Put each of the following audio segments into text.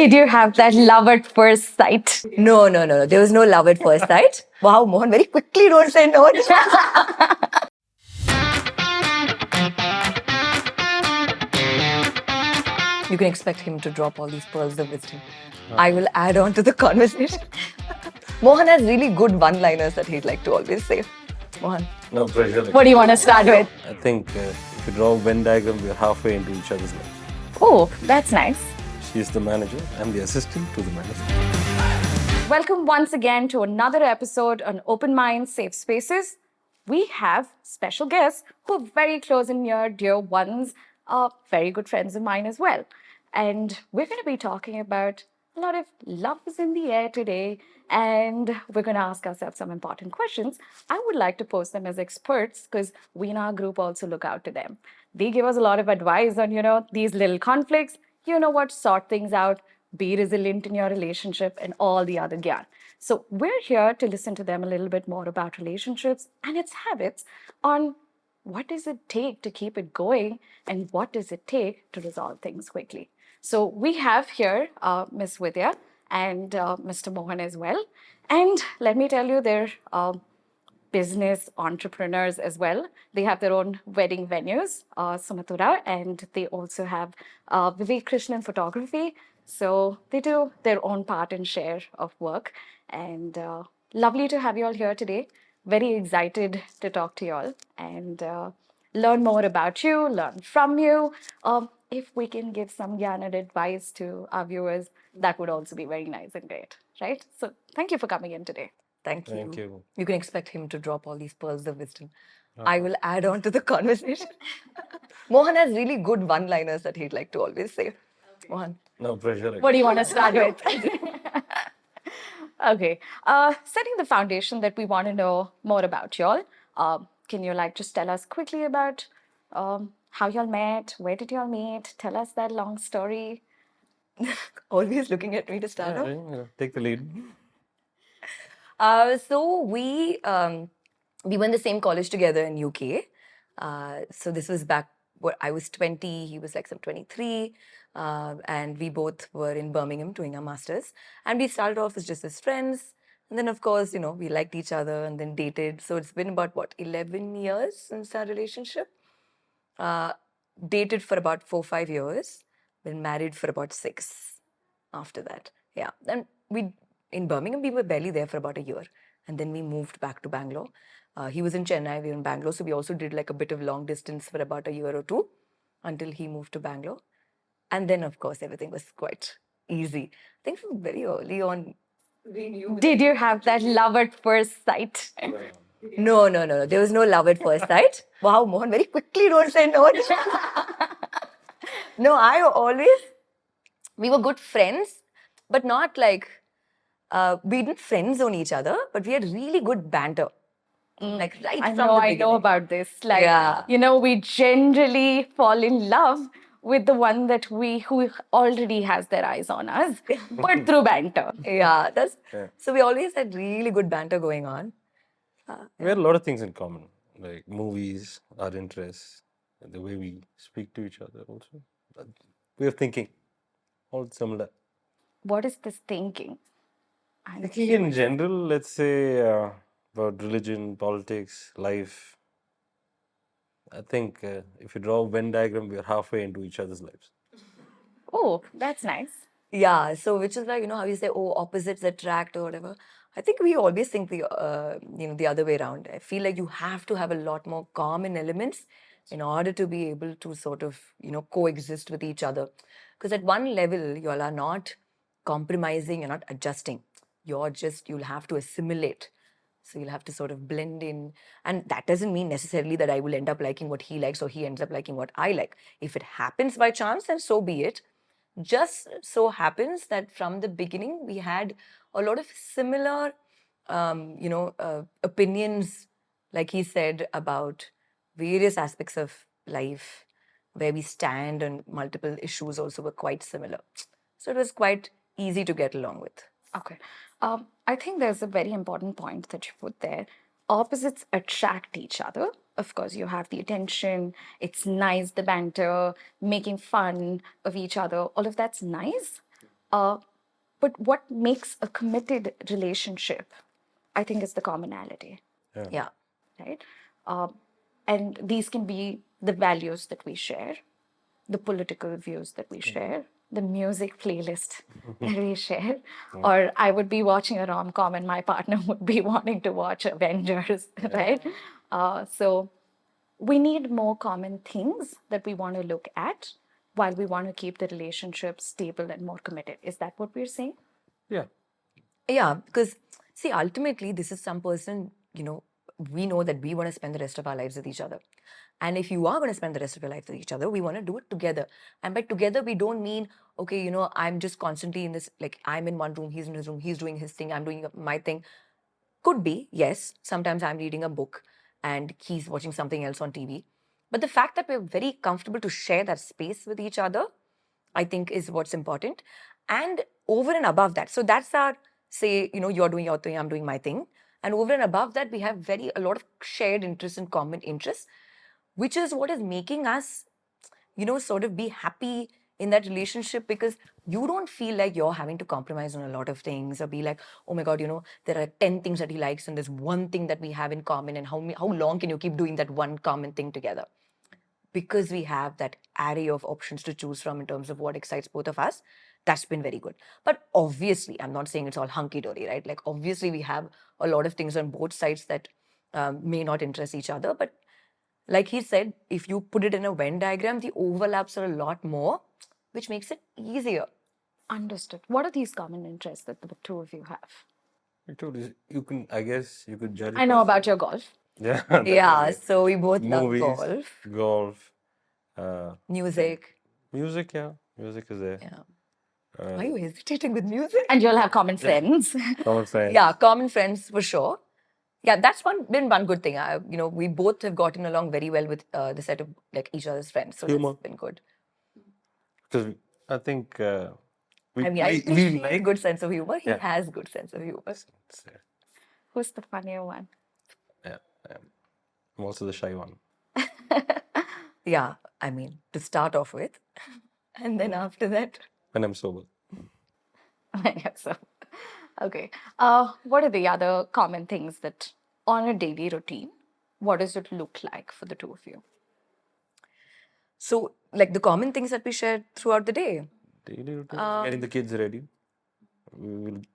Did you have that love at first sight? No. There was no love at first sight. Wow, Mohan, very quickly don't say no. You can expect him to drop all these pearls of wisdom. I will add on to the conversation. Mohan has really good one-liners that he'd like to always say. Mohan. No pressure. What do you want to start with? I think if you draw a Venn diagram, we're halfway into each other's lives. Oh, that's nice. She's the manager, I'm the assistant to the manager. Welcome once again to another episode on Open Minds, Safe Spaces. We have special guests who are very close and near, dear ones, very good friends of mine as well. And we're going to be talking about a lot of love is in the air today. And we're going to ask ourselves some important questions. I would like to pose them as experts because we in our group also look out to them. They give us a lot of advice on, these little conflicts. You know what, sort things out, be resilient in your relationship and all the other gyan. So we're here to listen to them a little bit more about relationships and its habits on what does it take to keep it going and what does it take to resolve things quickly. So we have here Ms. Vidya and Mr. Mohan as well. And let me tell you, they're business entrepreneurs as well. They have their own wedding venues, Sumatura, and they also have Vivek Krishnan Photography. So they do their own part and share of work. And lovely to have you all here today. Very excited to talk to you all and learn more about you, learn from you. If we can give some Gyan advice to our viewers, that would also be very nice and great, right? So thank you for coming in today. Thank you. Thank you. You can expect him to drop all these pearls of wisdom. I will add on to the conversation. Mohan has really good one-liners that he'd like to always say. Mohan. No pressure. What do you want to start with? Okay. Setting the foundation that we want to know more about y'all. Can you just tell us quickly about how y'all met? Where did y'all meet? Tell us that long story. Always looking at me to start off. Take the lead. So we were in the same college together in UK. So this was back when I was 20, he was some 23. And we both were in Birmingham doing our masters. And we started off as just as friends. And then, of course, we liked each other and then dated. So it's been about, 11 years since our relationship. Dated for about 4-5 years. Been married for about 6 after that. Yeah. And in Birmingham, we were barely there for about a year. And then we moved back to Bangalore. He was in Chennai, we were in Bangalore. So we also did a bit of long distance for about a year or two until he moved to Bangalore. And then, of course, everything was quite easy. I think from very early on, we knew. Did you have that love at first sight? No. There was no love at first sight. Wow, Mohan, very quickly don't say no. No, we were good friends, but not we didn't friend zone each other, but we had really good banter. Right from the beginning. I know about this. We generally fall in love with the one who already has their eyes on us, but through banter. Yeah, so we always had really good banter going on. We had a lot of things in common, like movies, our interests, and the way we speak to each other also. Way of thinking, all similar. What is this thinking? Thinking in general, let's say about religion, politics, life. I think if you draw a Venn diagram, we're halfway into each other's lives. Oh, that's nice. Yeah, so which is how you say, opposites attract or whatever. I think we always think the other way around. I feel like you have to have a lot more common elements in order to be able to sort of, coexist with each other. Because at one level, you all are not compromising, you're not adjusting. You'll have to assimilate. So you'll have to sort of blend in. And that doesn't mean necessarily that I will end up liking what he likes or he ends up liking what I like. If it happens by chance, then so be it. Just so happens that from the beginning, we had a lot of similar, opinions, like he said, about various aspects of life, where we stand on multiple issues also were quite similar. So it was quite easy to get along with. Okay. I think there's a very important point that you put there. Opposites attract each other. Of course, you have the attention. It's nice, the banter, making fun of each other. All of that's nice. But what makes a committed relationship, I think, is the commonality, Yeah. right? And these can be the values that we share, the political views that we share, the music playlist that we share, or I would be watching a rom-com and my partner would be wanting to watch Avengers, right? So we need more common things that we want to look at while we want to keep the relationship stable and more committed. Is that what we're saying? Yeah. Yeah, because see, ultimately, this is some person, we know that we want to spend the rest of our lives with each other. And if you are going to spend the rest of your life with each other, we want to do it together. And by together, we don't mean, okay, I'm just constantly in this, like, I'm in one room, he's in his room, he's doing his thing, I'm doing my thing. Could be, yes. Sometimes I'm reading a book and he's watching something else on TV. But the fact that we're very comfortable to share that space with each other, I think, is what's important. And over and above that, so that's our, say, you're doing your thing, I'm doing my thing. And over and above that, we have a lot of shared interests and common interests, which is what is making us, sort of be happy in that relationship, because you don't feel like you're having to compromise on a lot of things or be like, oh my God, there are 10 things that he likes and there's one thing that we have in common, and how long can you keep doing that one common thing together? Because we have that array of options to choose from in terms of what excites both of us, that's been very good. But obviously, I'm not saying it's all hunky-dory, right? Like, obviously, we have a lot of things on both sides that may not interest each other. But like he said, if you put it in a Venn diagram, the overlaps are a lot more, which makes it easier. Understood. What are these common interests that the two of you have? I guess you could judge. I know about your golf. Yeah. Yeah, so we both love Movies, golf, golf, music. music. Yeah, music is there. Yeah. Why are you hesitating with music? And you'll have common friends. Common friends. Yeah, common friends for sure. Yeah, that's been one good thing. We both have gotten along very well with the set of like each other's friends, so Humor. that's been good. Because I think we I mean, I we appreciate like good sense of humor. He Yeah. has good sense of humor. Who's the funnier one? Yeah, I'm also the shy one. Yeah, I mean, to start off with, and then after that, When I'm sober. So, okay. What are the other common things that on a daily routine, what does it look like for the two of you? so like the common things that we share throughout the day. Daily routine, getting the kids ready.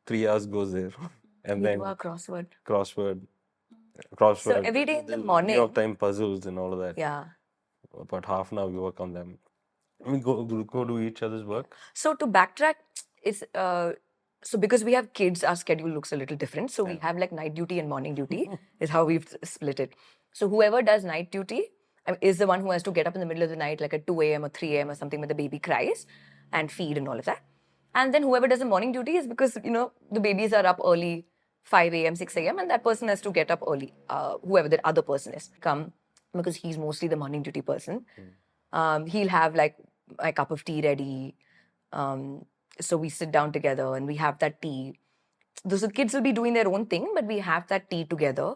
3 hours goes there, and We then do our crossword. crossword. So every day in the New morning, York Time puzzles and all of that. yeah. About half an hour we work on them. We go do each other's work. So to backtrack, it's so because we have kids, our schedule looks a little different. So we have like night duty and morning duty is how we've split it. So whoever does night duty is the one who has to get up in the middle of the night, like at 2 a.m. or 3 a.m. or something, when the baby cries, and feed and all of that. And then whoever does the morning duty is because the babies are up early, 5 a.m., 6 a.m., and that person has to get up early. Whoever that other person is, come, because he's mostly the morning duty person. He'll have like my cup of tea ready. So we sit down together and we have that tea. The kids will be doing their own thing, but we have that tea together.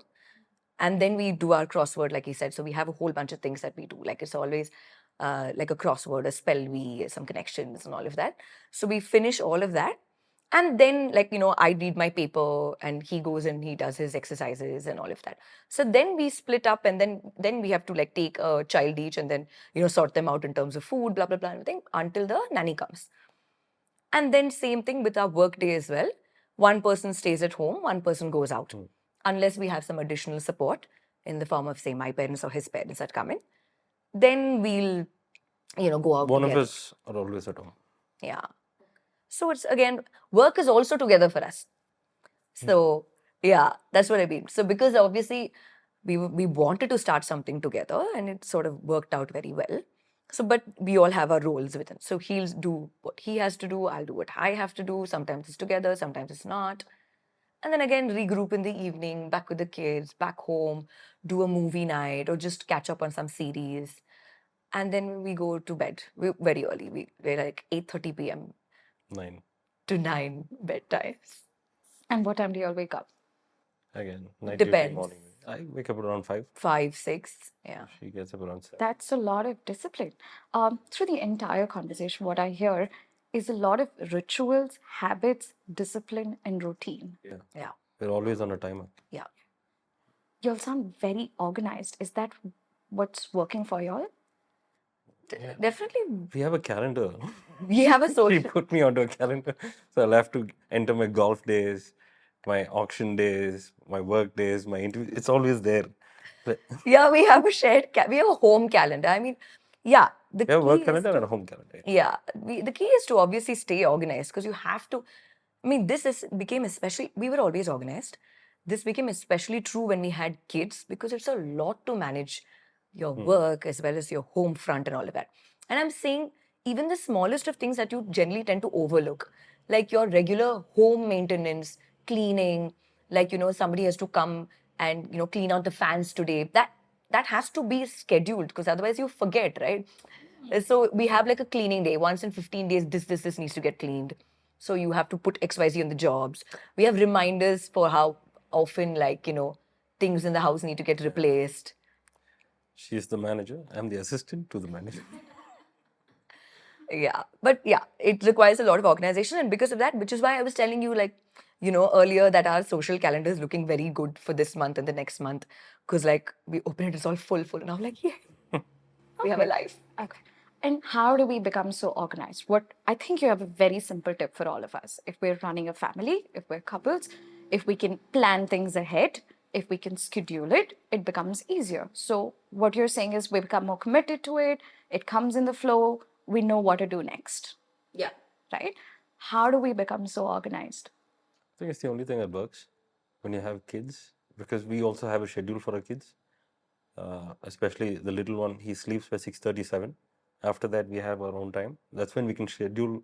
And then we do our crossword, like he said. So we have a whole bunch of things that we do. Like it's always like a crossword, a spell bee, some connections and all of that. So we finish all of that. And then, like, I read my paper and he goes and he does his exercises and all of that. So then we split up, and then we have to like take a child each and then, sort them out in terms of food, blah, blah, blah, everything until the nanny comes. And then same thing with our work day as well. One person stays at home, one person goes out. Unless we have some additional support in the form of, say, my parents or his parents that come in. Then we'll, go out One together. of us are always at home. Yeah. So it's again, work is also together for us. So yeah, that's what I mean. So because obviously we wanted to start something together and it sort of worked out very well. So, but we all have our roles with him. So he'll do what he has to do. I'll do what I have to do. Sometimes it's together, sometimes it's not. And then again, regroup in the evening, back with the kids, back home, do a movie night or just catch up on some series. And then we go to bed very early. We're like 8:30 p.m. 9. to 9 bedtimes. And what time do you all wake up? Again, night Depends. duty, morning. I wake up around 5. 5, 6, yeah. She gets up around 7. That's a lot of discipline. Through the entire conversation, what I hear is a lot of rituals, habits, discipline, and routine. Yeah. We're always on a timer. Yeah. You all sound very organized. Is that what's working for you all? Definitely, We have a calendar. we have a She social. put me onto a calendar. So I'll have to enter my golf days, my auction days, my work days, my interview. It's always there. But Yeah, we have a we have a home calendar. I mean, yeah, the we have a work key is calendar and to, a home calendar. yeah, the key is to obviously stay organized because you have to. I mean, became especially, we were always organized. This became especially true when we had kids because it's a lot to manage your work as well as your home front and all of that. And I'm saying even the smallest of things that you generally tend to overlook, like your regular home maintenance, cleaning, like, somebody has to come and, clean out the fans today. That has to be scheduled because otherwise you forget, right? So we have like a cleaning day. Once in 15 days, this needs to get cleaned. So you have to put XYZ on the jobs. We have reminders for how often, like, things in the house need to get replaced. She's the manager. I'm the assistant to the manager. Yeah. But yeah, it requires a lot of organization. And because of that, which is why I was telling you, like, earlier that our social calendar is looking very good for this month and the next month. Because, like, we open it, it's all full. And I'm like, yeah, we have a life. Okay. And how do we become so organized? What I think you have a very simple tip for all of us. If we're running a family, if we're couples, if we can plan things ahead, if we can schedule it, it becomes easier. So what you're saying is we become more committed to it, it comes in the flow, we know what to do next. Yeah. Right? How do we become so organized? I think it's the only thing that works when you have kids because we also have a schedule for our kids. Especially the little one, he sleeps by 6:37. After that, we have our own time. That's when we can schedule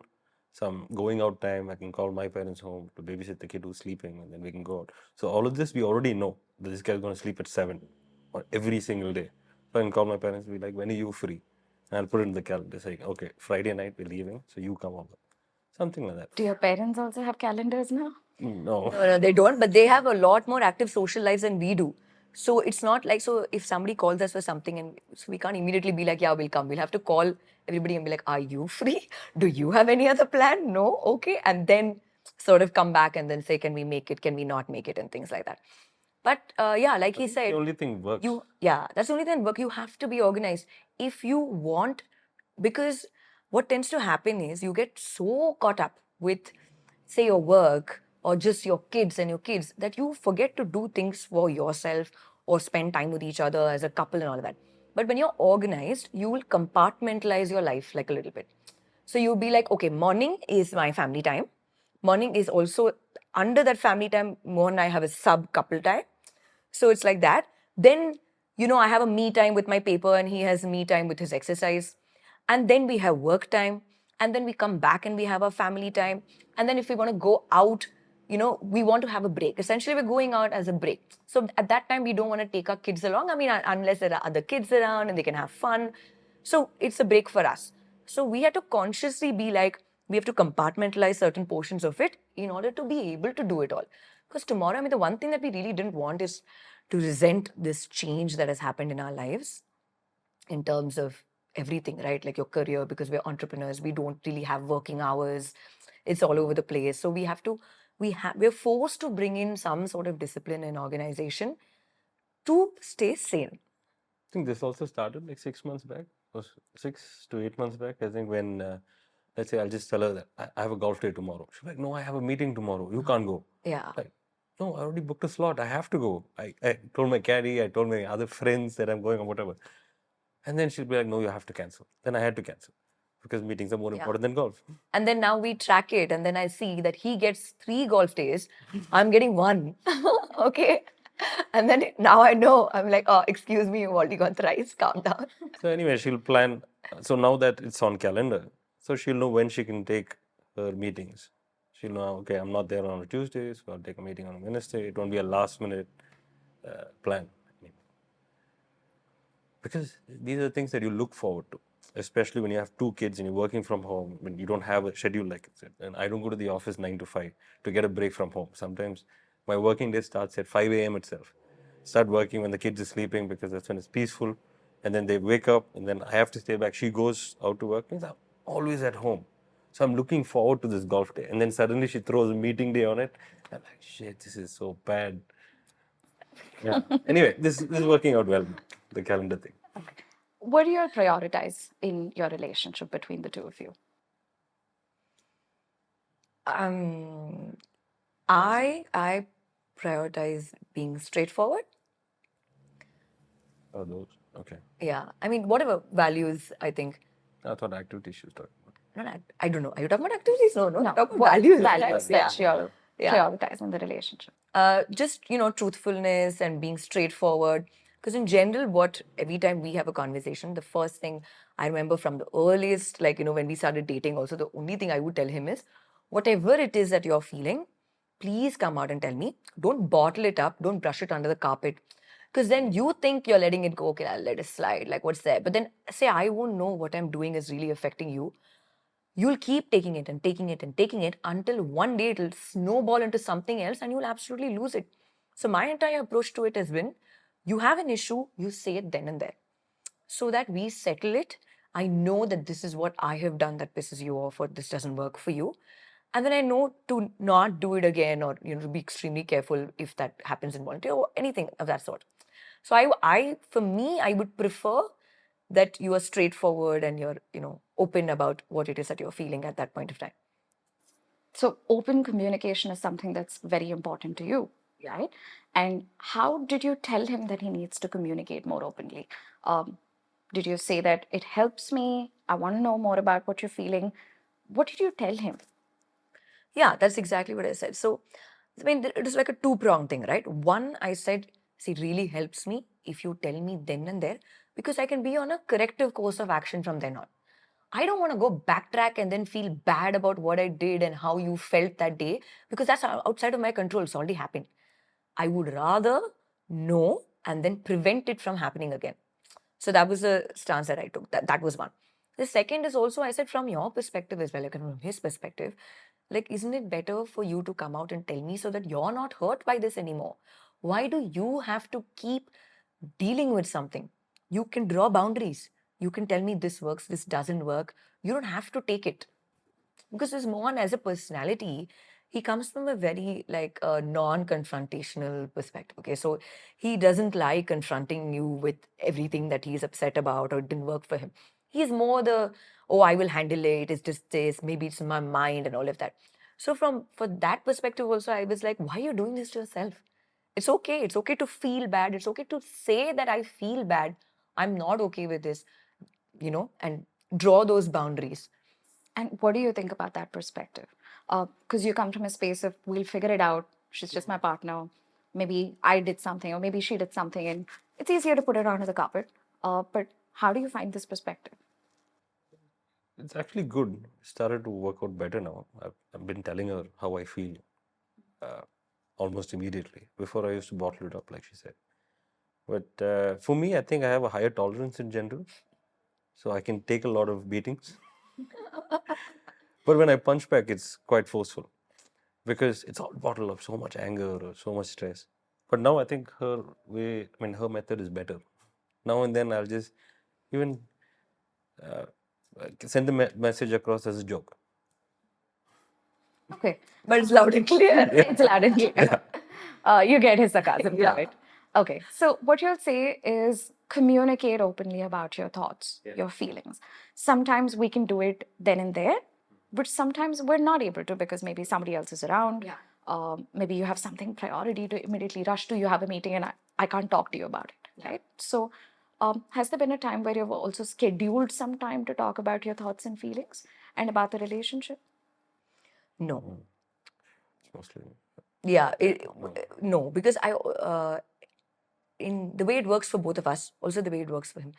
some going out time. I can call my parents home to babysit the kid who's sleeping, and then we can go out. So all of this we already know that this guy's going to sleep at 7 or every single day. So I can call my parents and be like, "When are you free?" And I'll put it in the calendar saying, "Okay, Friday night we're leaving, so you come over." Something like that. Do your parents also have calendars now? No. No, they don't, but they have a lot more active social lives than we do. So it's not like, so if somebody calls us for something and so we can't immediately be like, yeah, we'll come. We'll have to call everybody and be like, are you free? Do you have any other plan? No? Okay. And then sort of come back and then say, can we make it? Can we not make it? And things like that. But yeah, like he said, The only thing works. that's the only thing work. You have to be organized. If you want, because what tends to happen is you get so caught up with, say, your work or just your kids and your kids that you forget to do things for yourself or spend time with each other as a couple and all of that. But when you're organized, you will compartmentalize your life like a little bit. So you'll be like, okay, morning is my family time. Morning is also under that family time. Mohan and I have a sub couple time. So it's like that. Then, I have a me time with my paper and he has me time with his exercise. And then we have work time. And then we come back and we have our family time. And then if we want to go out, we want to have a break. Essentially, we're going out as a break. So at that time, we don't want to take our kids along. I mean, unless there are other kids around and they can have fun. So it's a break for us. So we had to consciously be like, we have to compartmentalize certain portions of it in order to be able to do it all. Because tomorrow, I mean, the one thing that we really didn't want is to resent this change that has happened in our lives in terms of everything, right? Like your career, because we're entrepreneurs, we don't really have working hours. It's all over the place. So we're forced to bring in some sort of discipline and organization to stay sane. I think this also started like 6 months back, or 6 to 8 months back. I think when, let's say, I'll just tell her that I have a golf day tomorrow. She's like, no, I have a meeting tomorrow. You can't go. Yeah. Like, no, I already booked a slot. I have to go. I told my caddy, I told my other friends that I'm going or whatever. And then she'll be like, no, you have to cancel. Then I had to cancel because meetings are more important than golf. And then now we track it, and then I see that he gets 3 golf days. I'm getting 1. Okay. And then now I know. I'm like, oh, excuse me, you've already gone thrice. Calm down. So anyway, she'll plan. So now that it's on calendar, so she'll know when she can take her meetings. She'll know, okay, I'm not there on a Tuesday, so I'll take a meeting on a Wednesday. It won't be a last minute plan. Because these are things that you look forward to, especially when you have 2 kids and you're working from home, when you don't have a schedule like it. And I don't go to the office 9 to 5 to get a break from home. Sometimes my working day starts at 5 a.m. itself. Start working when the kids are sleeping because that's when it's peaceful. And then they wake up and then I have to stay back. She goes out to work. Means I'm always at home. So I'm looking forward to this golf day. And then suddenly she throws a meeting day on it. I'm like, shit, this is so bad. Yeah. Anyway, this is working out well, the calendar thing. What do you prioritize in your relationship between the two of you? I prioritize being straightforward. Oh, those. Okay. Yeah, I mean, whatever values I think. I thought activity she was talking about. No, I don't know. Are you talking about activities? No, No, talk about what values. values that you're Yeah. prioritizing in the relationship? Just truthfulness and being straightforward. Because in general, what every time we have a conversation, the first thing I remember from the earliest, like when we started dating, also the only thing I would tell him is, whatever it is that you're feeling, please come out and tell me. Don't bottle it up. Don't brush it under the carpet. Because then you think you're letting it go. Okay, I'll let it slide. Like what's there? But then say I won't know what I'm doing is really affecting you. You'll keep taking it and taking it and taking it until one day it'll snowball into something else and you'll absolutely lose it. So my entire approach to it has been, you have an issue, you say it then and there. So that we settle it. I know that this is what I have done that pisses you off or this doesn't work for you. And then I know to not do it again or to be extremely careful if that happens involuntarily or anything of that sort. So for me, I would prefer that you are straightforward and you're, open about what it is that you're feeling at that point of time. So, open communication is something that's very important to you, right? And how did you tell him that he needs to communicate more openly? Did you say that it helps me? I want to know more about what you're feeling. What did you tell him? Yeah, that's exactly what I said. So, I mean, it is like a two-pronged thing, right? One, I said, see, it really helps me if you tell me then and there, because I can be on a corrective course of action from then on. I don't want to go backtrack and then feel bad about what I did and how you felt that day, because that's outside of my control. It's already happened. I would rather know and then prevent it from happening again. So that was the stance that I took. That was one. The second is also, I said, from your perspective as well, like from his perspective, like, isn't it better for you to come out and tell me so that you're not hurt by this anymore? Why do you have to keep dealing with something? You can draw boundaries. You can tell me this works, this doesn't work. You don't have to take it. Because this Mohan, as a personality, he comes from a very non-confrontational perspective. Okay, so he doesn't like confronting you with everything that he's upset about or it didn't work for him. He's more the, oh, I will handle it. It's just this. Maybe it's in my mind and all of that. So for that perspective also, I was like, why are you doing this to yourself? It's okay. It's okay to feel bad. It's okay to say that I feel bad. I'm not okay with this, and draw those boundaries. And what do you think about that perspective? Because you come from a space of, we'll figure it out. She's just my partner. Maybe I did something, or maybe she did something, and it's easier to put it under the carpet. But how do you find this perspective? It's actually good. It started to work out better now. I've been telling her how I feel almost immediately. Before I used to bottle it up, like she said. But for me, I think I have a higher tolerance in general. So I can take a lot of beatings. But when I punch back, it's quite forceful. Because it's all bottled up, so much anger or so much stress. But now I think her method is better. Now and then I'll just even send the message across as a joke. Okay. But it's loud and clear. It's loud and clear. You get his sarcasm Yeah. from it. Okay. So what you'll say is communicate openly about your thoughts, your feelings. Sometimes we can do it then and there, but sometimes we're not able to because maybe somebody else is around. Maybe you have something priority to immediately rush to. You have a meeting and I can't talk to you about it, right? So has there been a time where you've also scheduled some time to talk about your thoughts and feelings and about the relationship? No. It's mostly. Yeah, no, because in the way it works for both of us, also the way it works for him.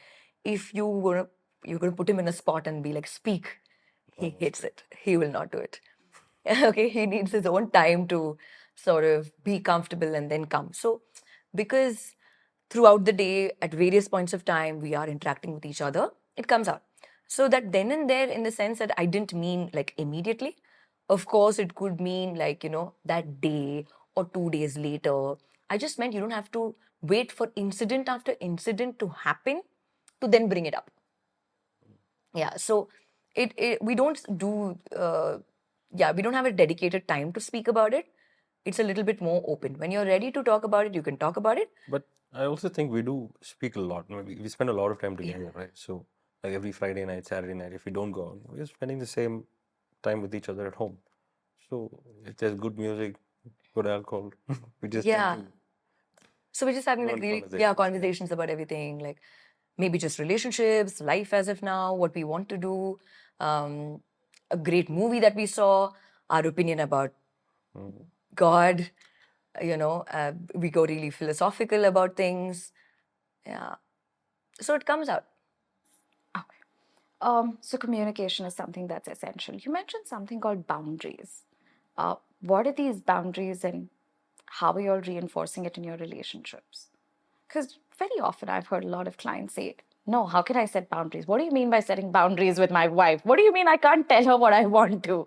If you're gonna put him in a spot and be like, speak, he hates it. He will not do it. Okay, he needs his own time to sort of be comfortable and then come. So, because throughout the day, at various points of time, we are interacting with each other, it comes out. So that then and there, in the sense that I didn't mean like immediately. Of course, it could mean like, that day or 2 days later. I just meant you don't have to wait for incident after incident to happen to then bring it up. Yeah. So we don't do, we don't have a dedicated time to speak about it. It's a little bit more open. When you're ready to talk about it, you can talk about it. But I also think we do speak a lot. We spend a lot of time together, right? So like every Friday night, Saturday night, if we don't go out, we're spending the same time with each other at home. So if there's good music, good alcohol, we just tend Yeah. to So we're just having go like on really, conversations, conversations about everything, like maybe just relationships, life as of now, what we want to do, a great movie that we saw, our opinion about God, we go really philosophical about things. Yeah. So it comes out. Okay. So communication is something that's essential. You mentioned something called boundaries. What are these boundaries and how are you all reinforcing it in your relationships? Because very often I've heard a lot of clients say, no, how can I set boundaries? What do you mean by setting boundaries with my wife? What do you mean I can't tell her what I want to?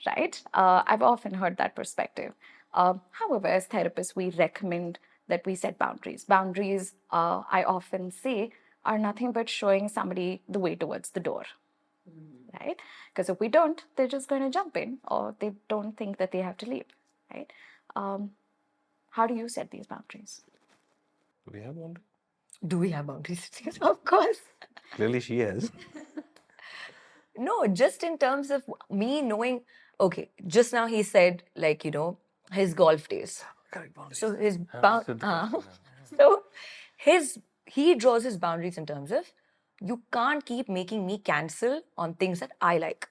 Right? I've often heard that perspective. However, as therapists, we recommend that we set boundaries. Boundaries, I often say, are nothing but showing somebody the way towards the door. Right? Because if we don't, they're just going to jump in or they don't think that they have to leave. Right? How do you set these boundaries? Do we have one? Do we have boundaries? Of course. Clearly, she has. No, just in terms of me knowing, okay, just now he said, like, his golf days. Correct boundaries. So his Understood the question now. so he draws his boundaries in terms of you can't keep making me cancel on things that I like.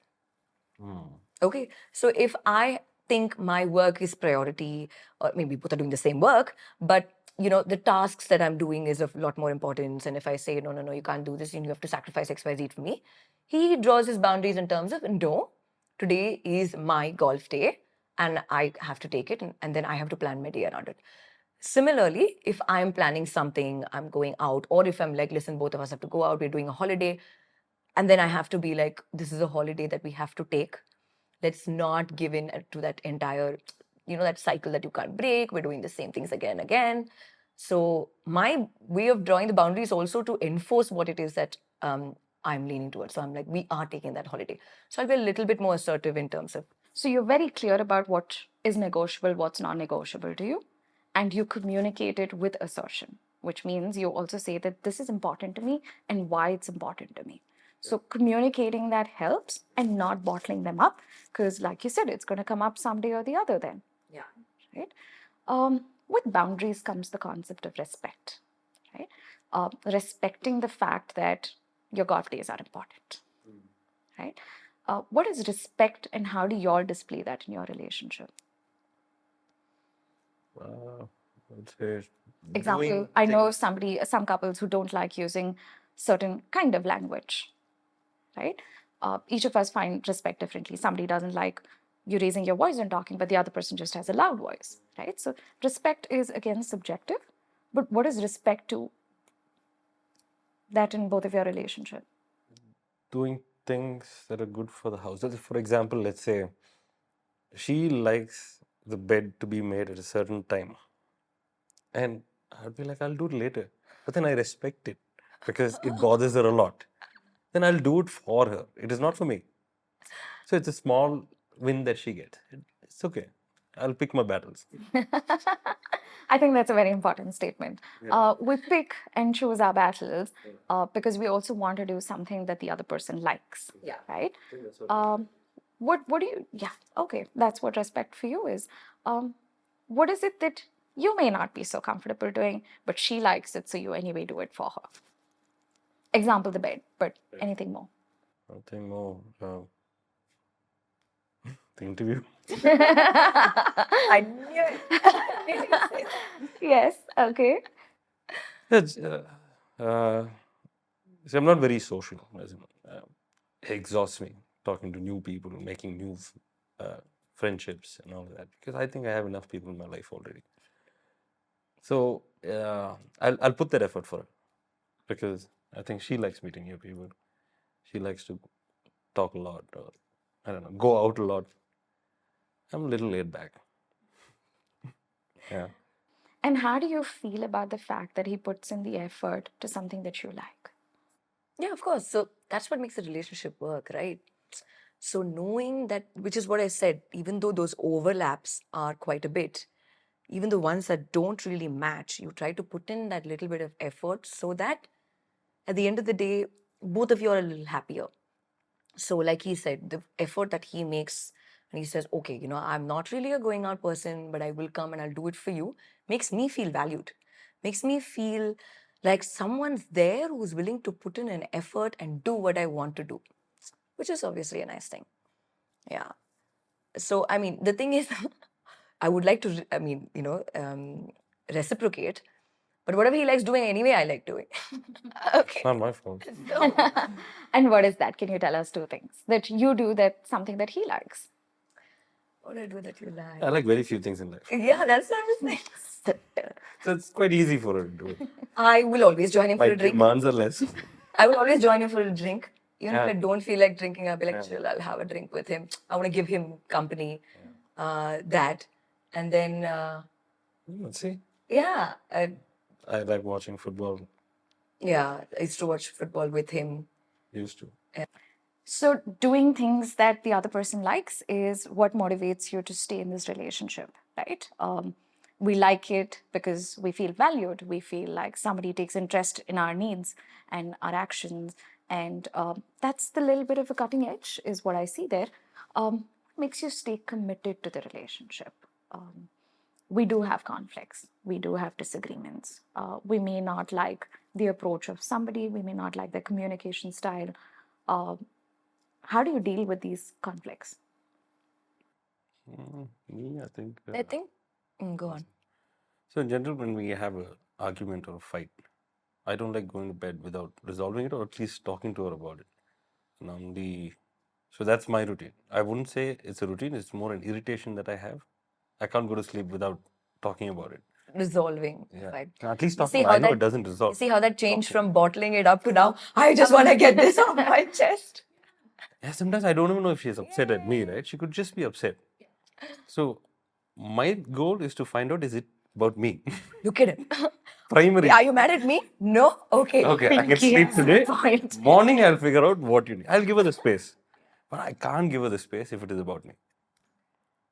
Okay, so if I think my work is priority, or maybe both are doing the same work, but the tasks that I'm doing is of a lot more importance, and if I say no, you can't do this, and you have to sacrifice XYZ for me, he draws his boundaries in terms of no, today is my golf day, and I have to take it, and then I have to plan my day around it. Similarly, if I'm planning something, I'm going out, or if I'm like, listen, both of us have to go out, we're doing a holiday, and then I have to be like, this is a holiday that we have to take. Let's not give in to that entire, that cycle that you can't break. We're doing the same things again and again. So my way of drawing the boundaries also to enforce what it is that I'm leaning towards. So I'm like, we are taking that holiday. So I'll be a little bit more assertive in terms of. So you're very clear about what is negotiable, what's non-negotiable to you, and you communicate it with assertion, which means you also say that this is important to me and why it's important to me. So communicating that helps and not bottling them up, because like you said, it's going to come up someday or the other then. Yeah. Right? With boundaries comes the concept of respect, right? Respecting the fact that your golf days are important, right? What is respect and how do you all display that in your relationship? I'd say Example, doing I know things- some couples who don't like using certain kind of language, right? Each of us find respect differently. Somebody doesn't like you raising your voice and talking, but the other person just has a loud voice, right? So respect is again subjective, but what is respect to that in both of your relationship? doing things that are good for the house. For example, let's say she likes the bed to be made at a certain time. And I'd be like, I'll do it later. But then I respect it because it bothers her a lot. Then I'll do it for her. It is not for me. So it's a small win that she gets. It's okay. I'll pick my battles. I think that's a very important statement. We pick and choose our battles because we also want to do something that the other person likes. Yeah. Right? What do you? Yeah. Okay. That's what respect for you is. What is it that you may not be so comfortable doing, but she likes it, so you anyway do it for her? Example, the bed, but anything more. Nothing more. The interview. I knew it. Yes. Okay. It's, see, I'm not very social. As in, it exhausts me talking to new people, making new friendships and all of that. Because I think I have enough people in my life already. So I'll put that effort for her because I think she likes meeting new people. She likes to talk a lot, or I don't know, go out a lot. I'm a little laid back. Yeah. And how do you feel about the fact that he puts in the effort to something that you like? Yeah, of course. So that's what makes a relationship work, right? So knowing that, which is what I said, even though those overlaps are quite a bit, even the ones that don't really match, you try to put in that little bit of effort so that at the end of the day, both of you are a little happier. So like he said, the effort that he makes, and he says, okay, I'm not really a going out person, but I will come and I'll do it for you, makes me feel valued, makes me feel like someone's there who's willing to put in an effort and do what I want to do, which is obviously a nice thing. Yeah. So, I mean, the thing is, I would like to, reciprocate, but whatever he likes doing anyway, I like doing. It's Okay. not my fault. And what is that? Can you tell us two things that you do that's something that he likes? What I do that you like? I like very few things in life. Yeah, that's what I was saying. So it's quite easy for her to do it. I will always join him for My a drink. demands are less. I will always join him for a drink. Even if Yeah. I don't feel like drinking, I'll be like, Yeah. chill, I'll have a drink with him. I want to give him company. That. And then, Let's see. yeah, I like watching football. I used to watch football with him. Used to. So, doing things that the other person likes is what motivates you to stay in this relationship, right? We like it because we feel valued. We feel like somebody takes interest in our needs and our actions. And that's the little bit of a cutting edge, is what I see there. Makes you stay committed to the relationship. We do have conflicts. We do have disagreements. We may not like the approach of somebody. We may not like their communication style. How do you deal with these conflicts? Me, I think. I think, go on. So in general, when we have an argument or a fight, I don't like going to bed without resolving it or at least talking to her about it. So that's my routine. I wouldn't say it's a routine. It's more an irritation that I have. I can't go to sleep without talking about it. Resolving. Yeah. Right. At least You see talking. how I know that- it doesn't You resolve. see how that changed from bottling it up to now, I just want to get this off my chest. Yeah, sometimes I don't even know if she's upset at me, right? She could just be upset. So my goal is to find out, is it about me? Look at him. Primary. Are you mad at me? No? Okay. Okay, I can sleep today. Morning, I'll figure out what you need. I'll give her the space. But I can't give her the space if it is about me.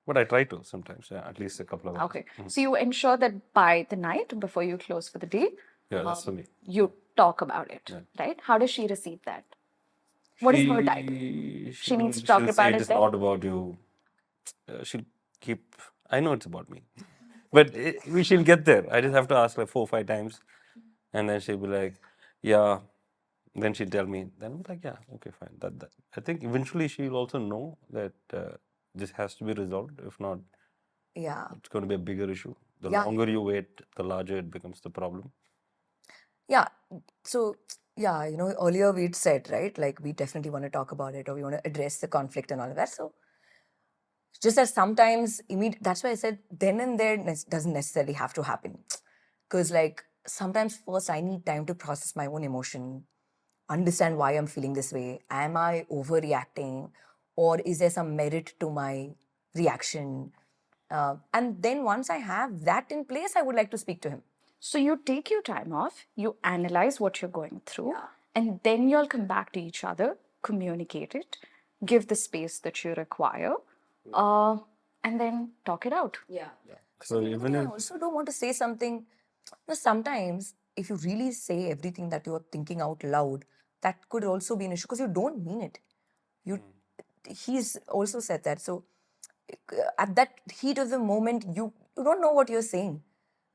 But I try to sometimes, yeah, at least a couple of hours. Okay. So you ensure that by the night, before you close for the day, Yeah, that's for me. you talk about it, right? How does she receive that? What is her type? She needs to talk she'll about say it it is then? not about you. She'll keep, I know it's about me. But she'll get there. I just have to ask like 4 or 5 times. And then she'll be like, yeah. Then she'll tell me. Then I'm like, yeah, okay, fine. That. I think eventually she'll also know that this has to be resolved. If not, Yeah. it's going to be a bigger issue. The Yeah. longer you wait, the larger it becomes the problem. Yeah. So, yeah, earlier we'd said, right, like we definitely want to talk about it or we want to address the conflict and all of that. So, just as sometimes, that's why I said then and there doesn't necessarily have to happen. Because, like, sometimes first I need time to process my own emotion, understand why I'm feeling this way. Am I overreacting? Or is there some merit to my reaction? And then once I have that in place, I would like to speak to him. So you take your time off, you analyze what you're going through, and then you'll come back to each other, communicate it, give the space that you require, and then talk it out. Yeah. So even I if also don't want to say something. Sometimes, if you really say everything that you're thinking out loud, that could also be an issue because you don't mean it. He's also said that. So, at that heat of the moment, you don't know what you're saying.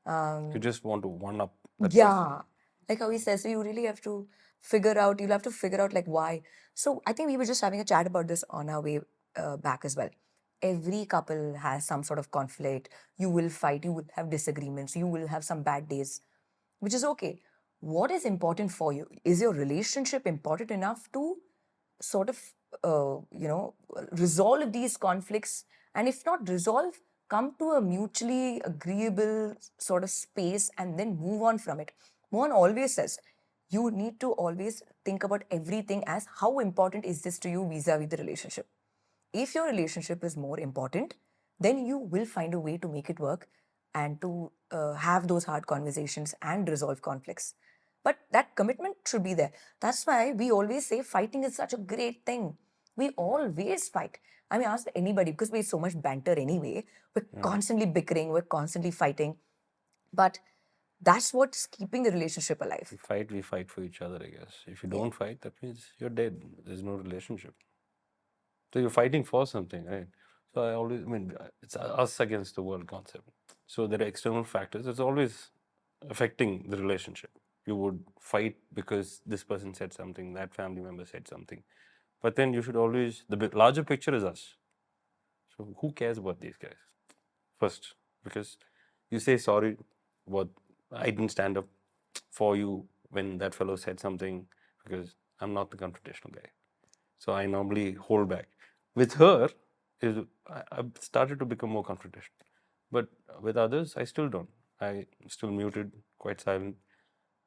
you just want to one up that Yeah, like how he says, so you really have to you'll have to figure out like why. So I think we were just having a chat about this on our way back as well. Every couple has some sort of conflict. You will fight, you will have disagreements, you will have some bad days, which is okay. What is important for you? Is your relationship important enough to sort of, resolve these conflicts? And if not resolve, come to a mutually agreeable sort of space and then move on from it. Mohan always says, you need to always think about everything as how important is this to you vis-a-vis the relationship. If your relationship is more important, then you will find a way to make it work and to have those hard conversations and resolve conflicts. But that commitment should be there. That's why we always say fighting is such a great thing. We always fight. I mean, ask anybody, because we're so much banter anyway. We're constantly bickering, we're constantly fighting. But that's what's keeping the relationship alive. We fight for each other, I guess. If you don't fight, that means you're dead. There's no relationship. So you're fighting for something, right? So I mean, it's us against the world concept. So there are external factors. It's always affecting the relationship. You would fight because this person said something, that family member said something. But then you should always, the larger picture is us. So who cares about these guys? First, because you say sorry, what I didn't stand up for you when that fellow said something, because I'm not the confrontational guy. So I normally hold back. With her, I've started to become more confrontational. But with others, I still don't. I still muted, quite silent.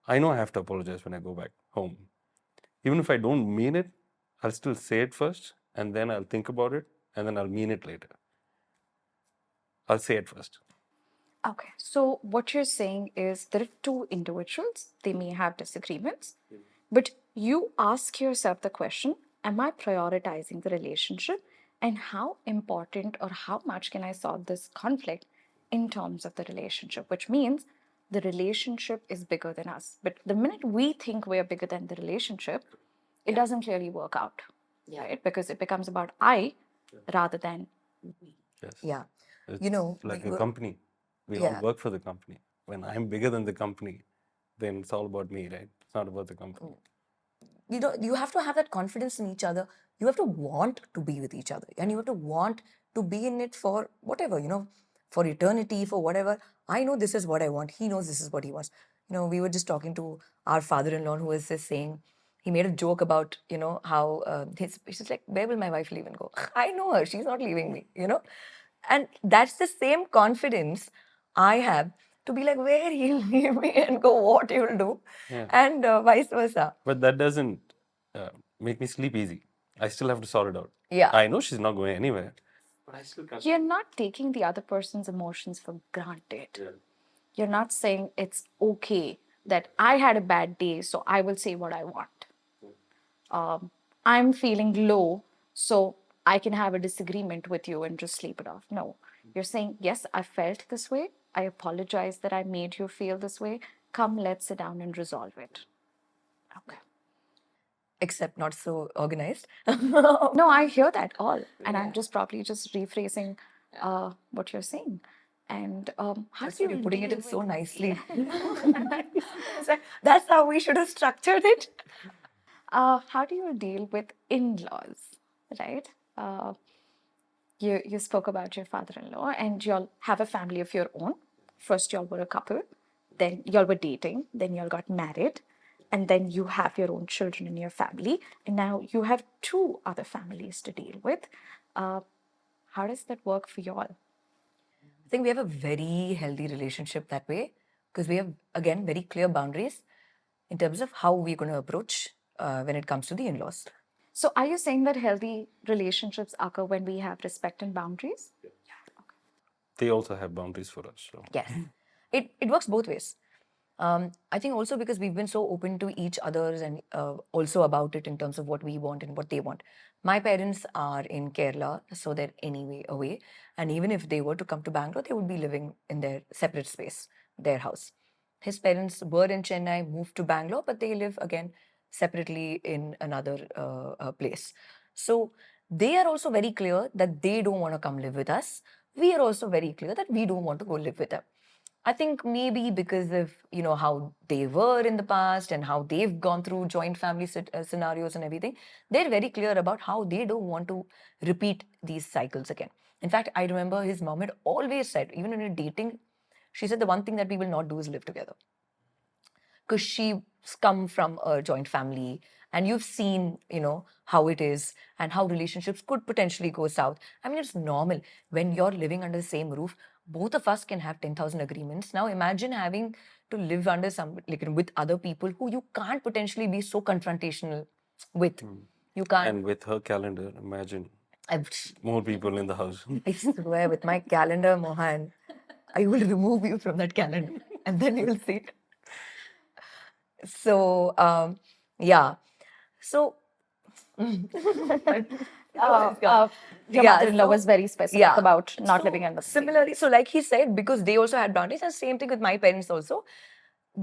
I know I have to apologize when I go back home. Even if I don't mean it, I'll still say it first, and then I'll think about it, and then I'll mean it later. I'll say it first. Okay, so what you're saying is there are two individuals, they may have disagreements, but you ask yourself the question, am I prioritizing the relationship? And how important or how much can I solve this conflict in terms of the relationship? Which means the relationship is bigger than us. But the minute we think we're bigger than the relationship, it doesn't really work out, right? Because it becomes about I rather than we. Yes. Yeah. It's You know, like we a were- company. We all work for the company. When I'm bigger than the company, then it's all about me, right? It's not about the company. You know, you have to have that confidence in each other. You have to want to be with each other, and you have to want to be in it for whatever, you know, for eternity, for whatever. I know this is what I want. He knows this is what he wants. You know, we were just talking to our father-in-law who was just saying, he made a joke about, you know, how he's like, where will my wife leave and go? I know her. She's not leaving me, you know? And that's the same confidence I have to be like, where he'll leave me and go, what he'll do, and vice versa. But that doesn't make me sleep easy. I still have to sort it out. Yeah. I know she's not going anywhere. But I still can't. You're not taking the other person's emotions for granted. You're not saying it's okay that I had a bad day, so I will say what I want. I'm feeling low, so I can have a disagreement with you and just sleep it off. No, you're saying, yes, I felt this way. I apologize that I made you feel this way. Come, let's sit down and resolve it. Okay. Except not so organized. No, I hear that all. And I'm just probably just rephrasing what you're saying. And how do You're you putting it deal in so with- nicely. That's how we should have structured it. how do you deal with in-laws, right? You spoke about your father-in-law, and y'all have a family of your own. First, y'all were a couple, then y'all were dating, then y'all got married, and then you have your own children in your family, and now you have two other families to deal with. How does that work for y'all? I think we have a very healthy relationship that way because we have, again, very clear boundaries in terms of how we're going to approach when it comes to the in laws. So, are you saying that healthy relationships occur when we have respect and boundaries? They also have boundaries for us. So. Yes. It works both ways. I think also because we've been so open to each other's and also about it in terms of what we want and what they want. My parents are in Kerala, so they're anyway away. And even if they were to come to Bangalore, they would be living in their separate space, their house. His parents were in Chennai, moved to Bangalore, but they live again separately in another place. So they are also very clear that they don't want to come live with us. We are also very clear that we don't want to go live with them. I think maybe because of, you know, how they were in the past and how they've gone through joint family scenarios and everything, they're very clear about how they don't want to repeat these cycles again. In fact, I remember his mom had always said, even when we were dating, she said the one thing that we will not do is live together. Because she's come from a joint family and you've seen, you know, how it is and how relationships could potentially go south. I mean, it's normal when you're living under the same roof. Both of us can have 10,000 agreements. Now imagine having to live under some, like, with other people who you can't potentially be so confrontational with. You can't. And with her calendar, imagine I more people in the house. swear with my calendar, Mohan, I will remove you from that calendar and then you will see. So, yeah. So, Your Yeah, mother-in-law so- was very specific yeah. about not So, living under the same. similarly, so like he said, because they also had boundaries, and same thing with my parents also.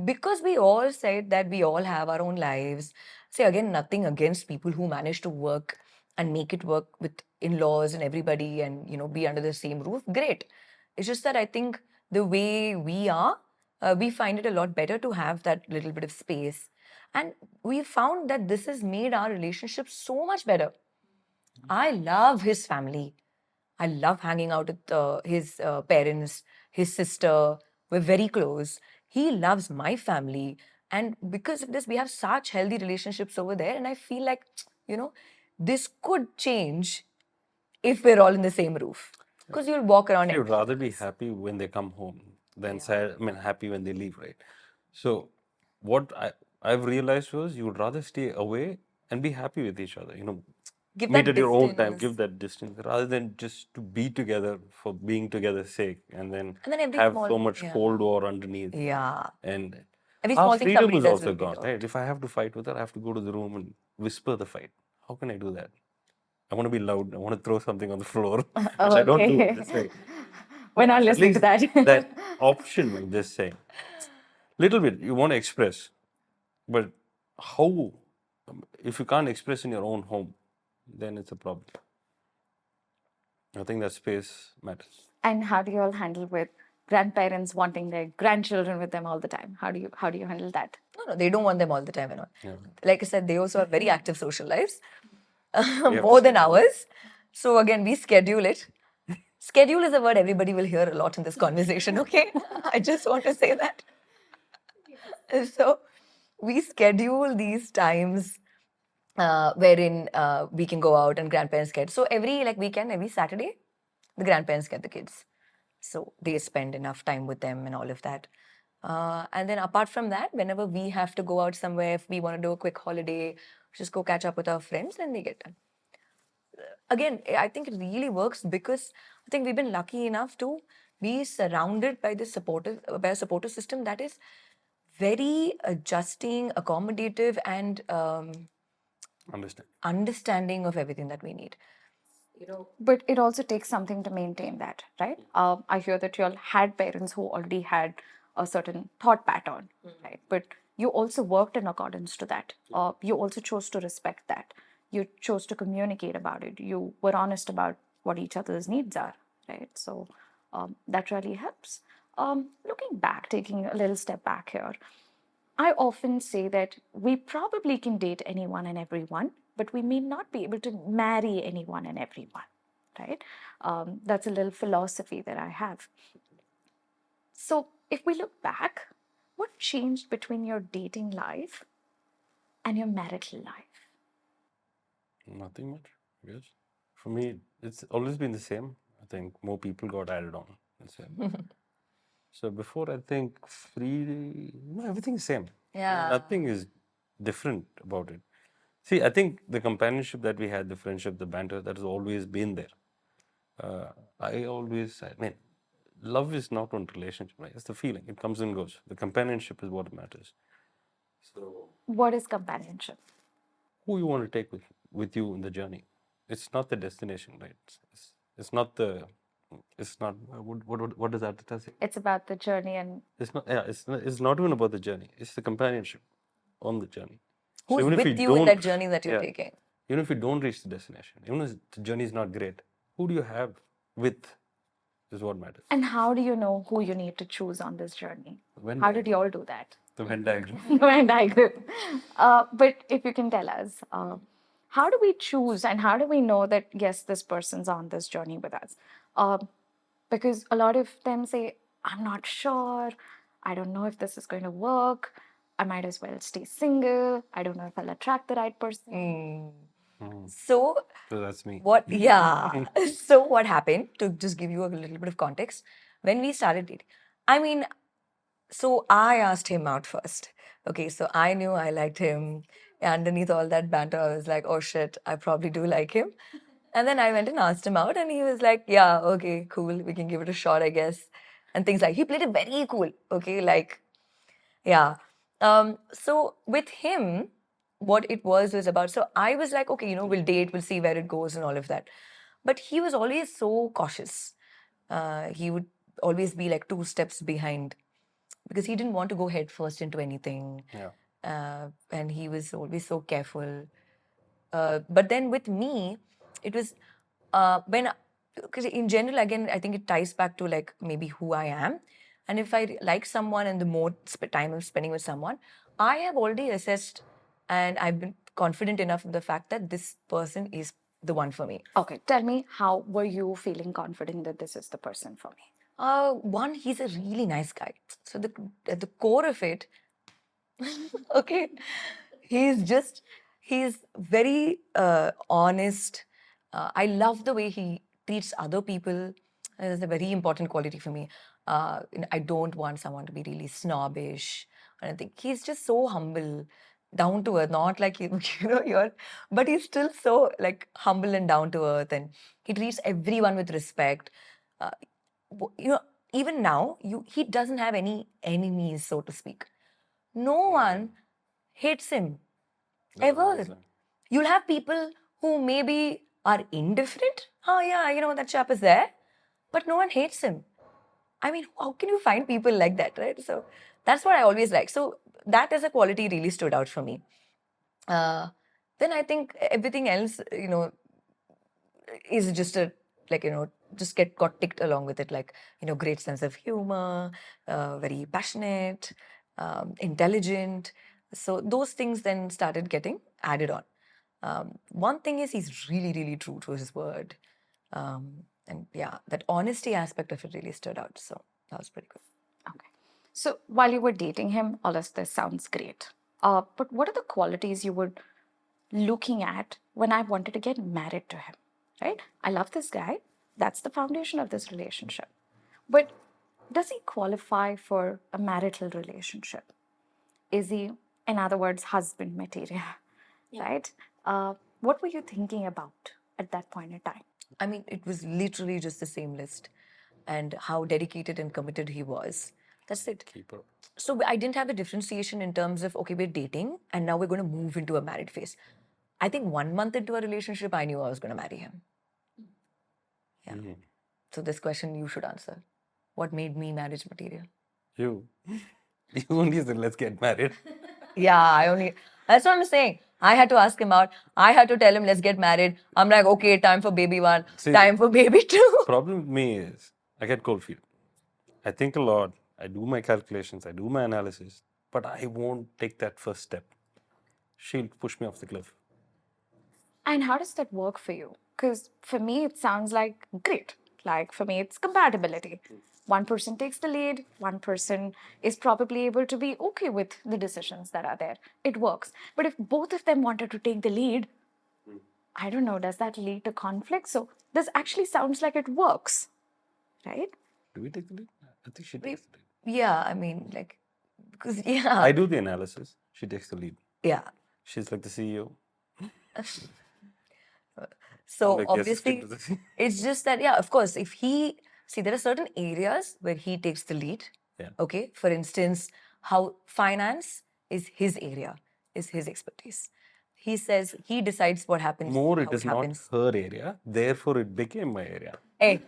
Because we all said that we all have our own lives. Say again, nothing against people who manage to work and make it work with in-laws and everybody, and be under the same roof. Great. It's just that I think the way we are, we find it a lot better to have that little bit of space, and we found that this has made our relationship so much better. I love his family. I love hanging out with his parents, his sister. We're very close. He loves my family. And because of this, we have such healthy relationships over there. And I feel like, this could change if we're all in the same roof. Because you'll walk around You'd empty. rather be happy when they come home than sad. I mean, happy when they leave, right? So, what I've realized was you would rather stay away and be happy with each other. Give Meet that at your own time, distance. give that distance, rather than just to be together for being together's sake, and then And then every have small so thing, much yeah. Cold War underneath. Yeah. And Every our small thing freedom somebody is does also will be gone, talked. right? If I have to fight with her, I have to go to the room and whisper the fight. How can I do that? I want to be loud. I want to throw something on the floor, which I don't do. Okay. This way. We're not At listening to least that. that option, I'm just saying. Little bit, you want to express, but how? If you can't express in your own home, then it's a problem. I think that space matters. And how do you all handle with grandparents wanting their grandchildren with them all the time? How do you handle that? No, they don't want them all the time and all. Yeah. Like I said, they also have very active social lives, have to more than schedule it. ours. So again, we schedule it. Schedule is a word everybody will hear a lot in this conversation, okay? I just want to say that. So we schedule these times wherein we can go out and grandparents get. So every weekend, every Saturday, the grandparents get the kids. So they spend enough time with them and all of that. And then apart from that, whenever we have to go out somewhere, if we want to do a quick holiday, just go catch up with our friends, then they get done. Again, I think it really works because I think we've been lucky enough to be surrounded by a supportive system that is very adjusting, accommodative, and Understand. understanding of everything that we need. But it also takes something to maintain that, right? I hear that you all had parents who already had a certain thought pattern, right? But you also worked in accordance to that. You also chose to respect that. You chose to communicate about it. You were honest about what each other's needs are, right? So that really helps. Looking back, taking a little step back here, I often say that we probably can date anyone and everyone, but we may not be able to marry anyone and everyone, right? That's a little philosophy that I have. So, if we look back, what changed between your dating life and your marital life? Nothing much, I guess. For me, it's always been the same. I think more people got added on. That's it. So before, I think everything's same. Yeah. Nothing is different about it. See, I think the companionship that we had, the friendship, the banter, that has always been there. I mean, love is not one relationship, right? It's the feeling. It comes and goes. The companionship is what matters. So, What is companionship? who you want to take with you in the journey? It's not the destination, right? It's not the. It's not. What does that say? It's about the journey and It's not. Yeah. It's not even about the journey. It's the companionship on the journey. Who's even if with you you in don't, that journey that you're yeah, taking? even if you don't reach the destination, even if the journey is not great, who do you have with? Is what matters. and how do you know who you need to choose on this journey? Venn How did you all do that? The Venn diagram. Venn diagram. But if you can tell us, how do we choose and how do we know that, yes, this person's on this journey with us? Because a lot of them say, I'm not sure. I don't know if this is going to work. I might as well stay single. I don't know if I'll attract the right person. So So that's me. what? Yeah. So what happened? To just give you a little bit of context, when we started dating, I mean, so I asked him out first. Okay, so I knew I liked him. Underneath all that banter, I was like, oh shit, I probably do like him. And then I went and asked him out, and he was like, yeah, okay, cool, we can give it a shot, I guess. And things like he played it very cool. Okay, yeah. So with him, what it was about. So I was like, okay, we'll date, we'll see where it goes and all of that. But he was always so cautious. He would always be like 2 steps behind because he didn't want to go head first into anything. Yeah. And he was always so careful. But then with me, it was because in general, again, I think it ties back to like maybe who I am. And if I like someone and the more time I'm spending with someone, I have already assessed and I've been confident enough of the fact that this person is the one for me. Okay, tell me, how were you feeling confident that this is the person for me? One, he's a really nice guy. So at the core of it, okay, he's very honest. I love the way he treats other people. That's a very important quality for me. I don't want someone to be really snobbish. And I think he's just so humble, down to earth. Not like but he's still so like humble and down to earth, and he treats everyone with respect. Uh, Even now, he doesn't have any enemies, so to speak. No one hates him ever. You'll have people who maybe are indifferent. Oh, yeah, that chap is there. But no one hates him. I mean, how can you find people like that, right? So that's what I always like. So that as a quality really stood out for me. Then I think everything else, is just just got ticked along with it, like, great sense of humor, very passionate, intelligent. So those things then started getting added on. One thing is he's really, really true to his word. And yeah, that honesty aspect of it really stood out. So that was pretty good. Okay. So while you were dating him, all of this sounds great. But what are the qualities you were looking at when I wanted to get married to him? Right? I love this guy. That's the foundation of this relationship. But does he qualify for a marital relationship? Is he, in other words, husband material? Right? What were you thinking about at that point in time? I mean, it was literally just the same list and how dedicated and committed he was. That's it. Keeper. So I didn't have a differentiation in terms of, okay, we're dating and now we're going to move into a married phase. I think 1 month into a relationship, I knew I was going to marry him. Yeah. So this question you should answer. What made me marriage material? You. You only said, let's get married. Yeah, that's what I'm saying. I had to ask him out. I had to tell him, let's get married. I'm like, okay, time for baby one, time for baby two. Problem with me is, I get cold feet. I think a lot. I do my calculations. I do my analysis. But I won't take that first step. She'll push me off the cliff. And how does that work for you? Because for me, it sounds like great. Like for me, it's compatibility. One person takes the lead, one person is probably able to be okay with the decisions that are there. It works. But if both of them wanted to take the lead, I don't know, does that lead to conflict? So this actually sounds like it works, right? Do we take the lead? I think she takes the lead. Yeah, I mean, like, because, yeah. I do the analysis. She takes the lead. Yeah. She's like the CEO. So Like the obviously, assistant to the it's just that, yeah, of course, if there are certain areas where he takes the lead. Yeah. Okay. For instance, how finance is his area, is his expertise. He says he decides what happens. More, how it is not happens. her area. Therefore, it became my area. Hey,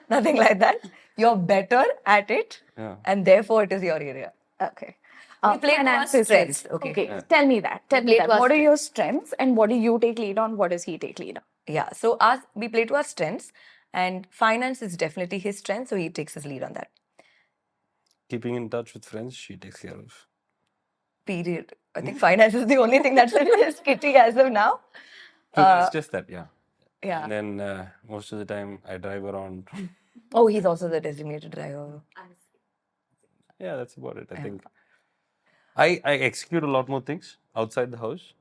nothing like that. You're better at it, Yeah. and therefore it is your area. Okay. We play to our Finances strengths. is- Okay. Tell me that. Tell me play that. to our What are your strengths and what do you take lead on? What does he take lead on? Yeah. So we play to our strengths, and finance is definitely his strength, so he takes his lead on that. Keeping in touch with friends, she takes care of. Period. I think finance is the only thing that's in his kitty as of now. So it's just that, yeah. Yeah. And then most of the time, I drive around. Oh, he's also the designated driver. Yeah, that's about it. I think I execute a lot more things outside the house.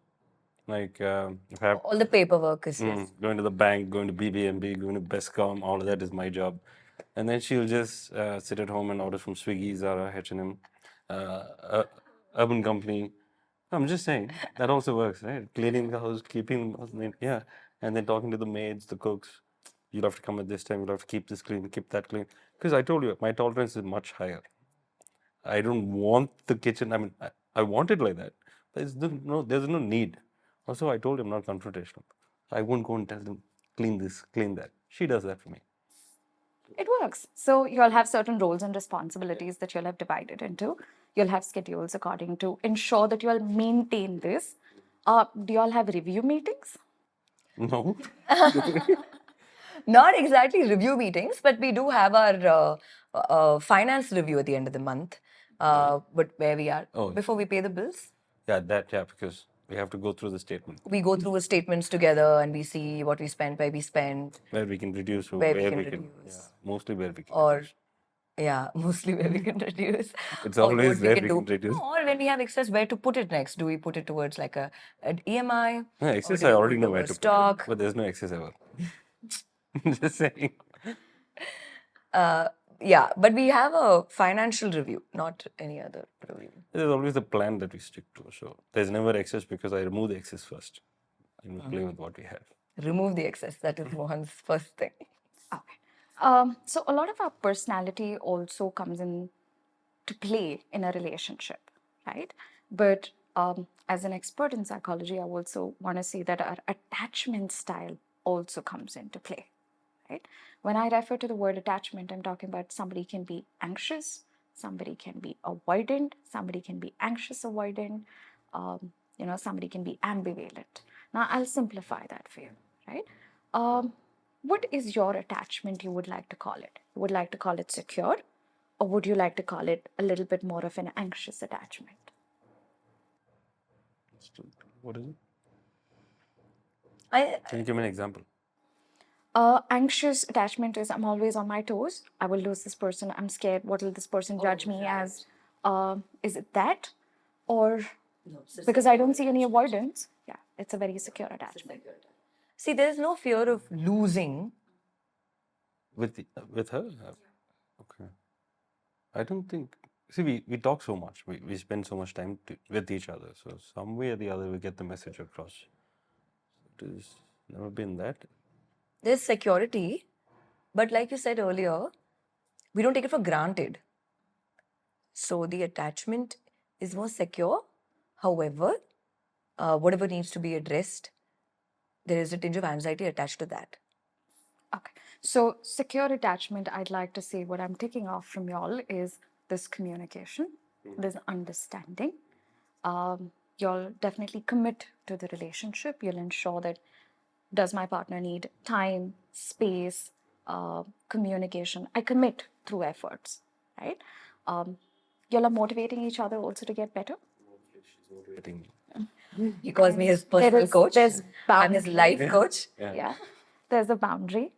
Like if I have All the paperwork is going to the bank, going to BBMB, going to Bestcom, all of that is my job. And then she'll just sit at home and order from Swiggy, Zara, H&M, Urban Company. I'm just saying, that also works, right? Cleaning the house, keeping the house neat, yeah. And then talking to the maids, the cooks. You'll have to come at this time, you'll have to keep this clean, keep that clean. Because I told you, my tolerance is much higher. I don't want the kitchen, I mean, I want it like that. There's no need. Also, I told him not confrontational. I won't go and tell them clean this, clean that. She does that for me. It works. So you'll have certain roles and responsibilities that you'll have divided into. You'll have schedules according to ensure that you'll maintain this. Do you all have review meetings? No. Not exactly review meetings, but we do have our finance review at the end of the month. But where we are Oh. before we pay the bills, Yeah, because we have to go through the statement we go through the statements together and we see what we spent, where we spent, where we can reduce, where we can Yeah, reduce. mostly where we can. Or reduce. yeah, mostly where we can reduce. It's Or always what we where can we do. can reduce. No, or when we have excess, where to put it next? Do we put it towards like an EMI? No, Or excess do I we already put know where towards to put it, stock? but there's no excess ever. Just saying. Yeah, but we have a financial review, not any other review. There's always a plan that we stick to. So there's never excess because I remove the excess first and we play with what we have. Remove the excess. That is Mohan's first thing. Okay. So a lot of our personality also comes in to play in a relationship, right? But as an expert in psychology, I also want to say that our attachment style also comes into play, right? When I refer to the word attachment, I'm talking about somebody can be anxious, somebody can be avoidant, somebody can be anxious avoidant, somebody can be ambivalent. Now, I'll simplify that for you, right? What is your attachment you would like to call it? You would like to call it secure, or would you like to call it a little bit more of an anxious attachment? What is it? I Can you give me an example? Anxious attachment is I'm always on my toes. I will lose this person. I'm scared. What will this person judge me as? Is it that? Or because I don't see any avoidance, yeah, it's a very secure attachment. see. There's no fear of losing. With her? Okay. I don't think. See, we talk so much. We spend so much time with each other. So some way or the other, we get the message across. It has never been that. There's security, but like you said earlier, we don't take it for granted. So the attachment is more secure. However, whatever needs to be addressed, there is a tinge of anxiety attached to that. Okay. So, secure attachment, I'd like to say what I'm taking off from y'all is this communication, this understanding. You'll definitely commit to the relationship. You'll ensure that does my partner need time, space, communication? I commit through efforts, right? You'll are motivating each other also to get better. Motivating. He calls me his personal coach. There's I'm his life boundary. coach. Yeah. There's a boundary.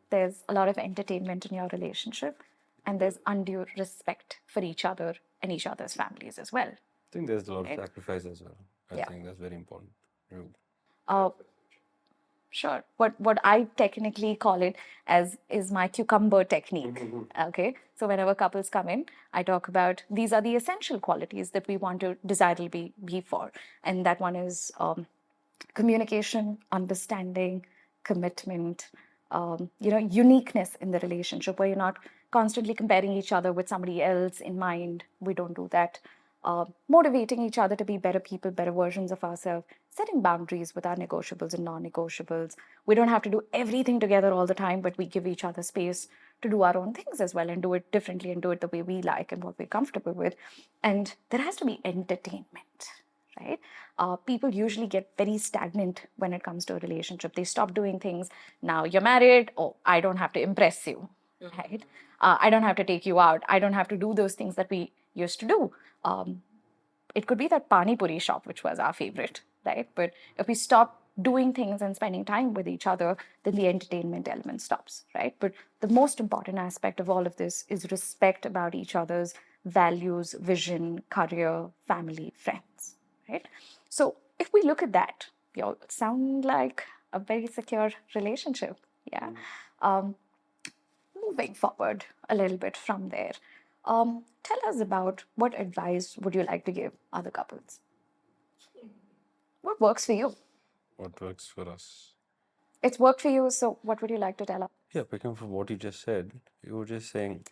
There's a lot of entertainment in your relationship. And there's undue respect for each other and each other's families as well. I think there's a lot of sacrifice as well. I Yeah. think that's very important. Sure. What I technically call it as is my cucumber technique. Okay. So whenever couples come in, I talk about these are the essential qualities that we want to desirably be for. And that one is communication, understanding, commitment, uniqueness in the relationship where you're not constantly comparing each other with somebody else in mind. We don't do that. Motivating each other to be better people, better versions of ourselves, setting boundaries with our negotiables and non-negotiables. We don't have to do everything together all the time, but we give each other space to do our own things as well and do it differently and do it the way we like and what we're comfortable with. And there has to be entertainment, right? People usually get very stagnant when it comes to a relationship. They stop doing things. Now you're married. Oh, I don't have to impress you, right? I don't have to take you out. I don't have to do those things that we used to do. It could be that pani puri shop, which was our favorite, right? But if we stop doing things and spending time with each other, then the entertainment element stops, right? But the most important aspect of all of this is respect about each other's values, vision, career, family, friends, right? So if we look at that, we all sound like a very secure relationship, yeah? Moving forward a little bit from there, tell us about what advice would you like to give other couples? What works for you? What works for us? It's worked for you, so what would you like to tell us? Yeah, picking up from what you just said, you were just saying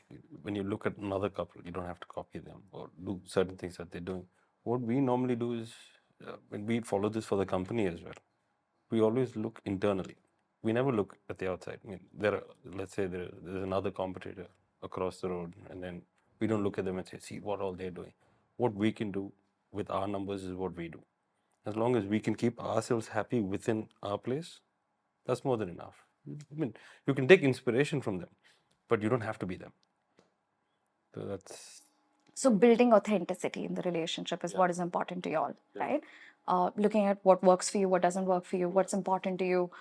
when you look at another couple, you don't have to copy them or do certain things that they're doing. What we normally do is when we follow this for the company as well, we always look internally. We never look at the outside. I mean, let's say there's another competitor across the road, and then we don't look at them and say, see what all they're doing. What we can do with our numbers is what we do. As long as we can keep ourselves happy within our place, that's more than enough. I mean, you can take inspiration from them, but you don't have to be them. So that's So building authenticity in the relationship is what is important to you all, right? Looking at what works for you, what doesn't work for you, what's important to you,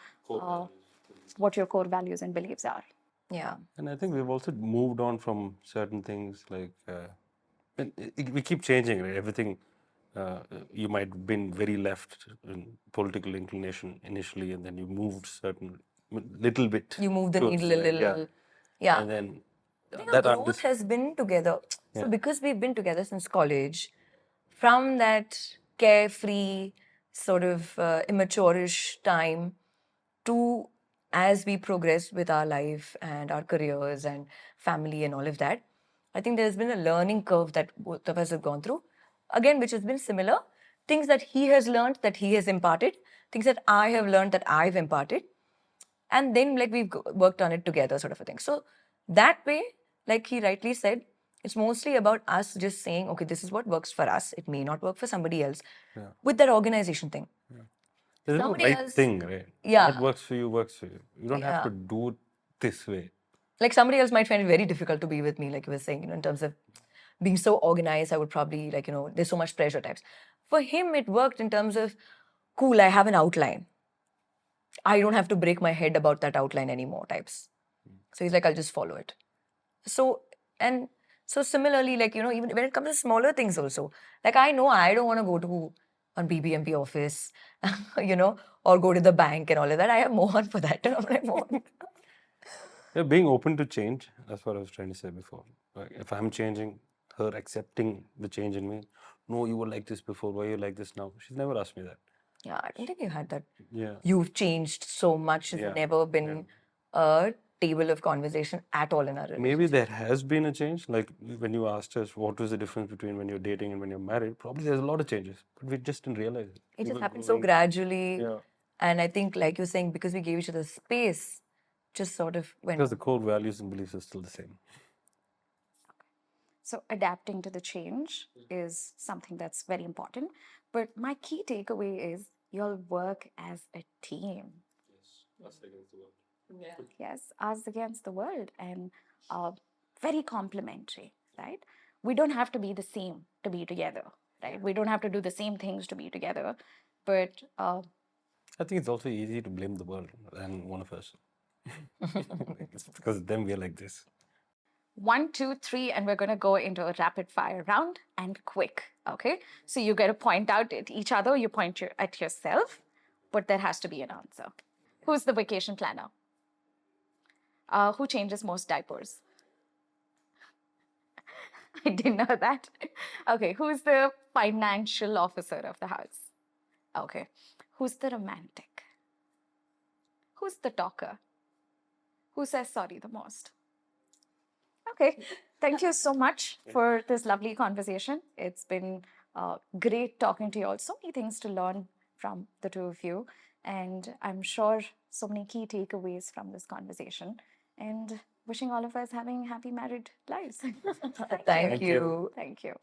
what your core values and beliefs are. Yeah. And I think we've also moved on from certain things like we keep changing, right? Everything. You might have been very left in political inclination initially, and then you moved little bit. You move the towards needle a the right, little. Yeah. And then I think that our growth has been together. So Yeah. because we've been together since college, from that carefree, sort of immature-ish time to as we progress with our life and our careers and family and all of that, I think there's been a learning curve that both of us have gone through. Again, which has been similar. Things that he has learned that he has imparted, things that I have learned that I've imparted. And then like we've worked on it together, sort of a thing. So that way, like he rightly said, it's mostly about us just saying, okay, this is what works for us. It may not work for somebody else. With that organization thing. there's no Somebody right else- thing, right? Yeah. What works for you works for you. You don't have Yeah. to do it this way. Like somebody else might find it very difficult to be with me, like you were saying, in terms of being so organized. I would probably there's so much pressure types. For him, it worked in terms of, cool, I have an outline. I don't have to break my head about that outline anymore types. So he's like, I'll just follow it. So similarly, even when it comes to smaller things also, like I know I don't want to go to on BBMP office, or go to the bank and all of that. I have Mohan for that. And I'm like, Mohan. Yeah, being open to change. That's what I was trying to say before. Like, if I'm changing, her accepting the change in me. No, you were like this before. Why are you like this now? She's never asked me that. Yeah, I don't think you had that. Yeah. You've changed so much. It's Yeah, never been a table of conversation at all in our relationship. Maybe there has been a change. Like when you asked us what was the difference between when you're dating and when you're married, probably there's a lot of changes, but we just didn't realize it. It We just were happened so growing. gradually. Yeah. And I think, like you're saying, because we gave each other space, just sort of went Because on. the core values and beliefs are still the same. So adapting to the change is something that's very important. But my key takeaway is you'll work as a team. Us against the world. Yes, us against the world, and very complementary, right? We don't have to be the same to be together, right? We don't have to do the same things to be together, but I think it's also easy to blame the world than one of us. It's because then we're like this. 1, 2, 3, and we're going to go into a rapid fire round and quick. Okay, so you get to point out at each other, you point at yourself, but there has to be an answer. Who's the vacation planner? Who changes most diapers? I didn't know that. Okay, who's the financial officer of the house? Okay, who's the romantic? Who's the talker? Who says sorry the most? Okay, thank you so much for this lovely conversation. It's been great talking to you all. So many things to learn from the two of you. And I'm sure so many key takeaways from this conversation. And wishing all of us having happy married lives. Thank you. Thank you.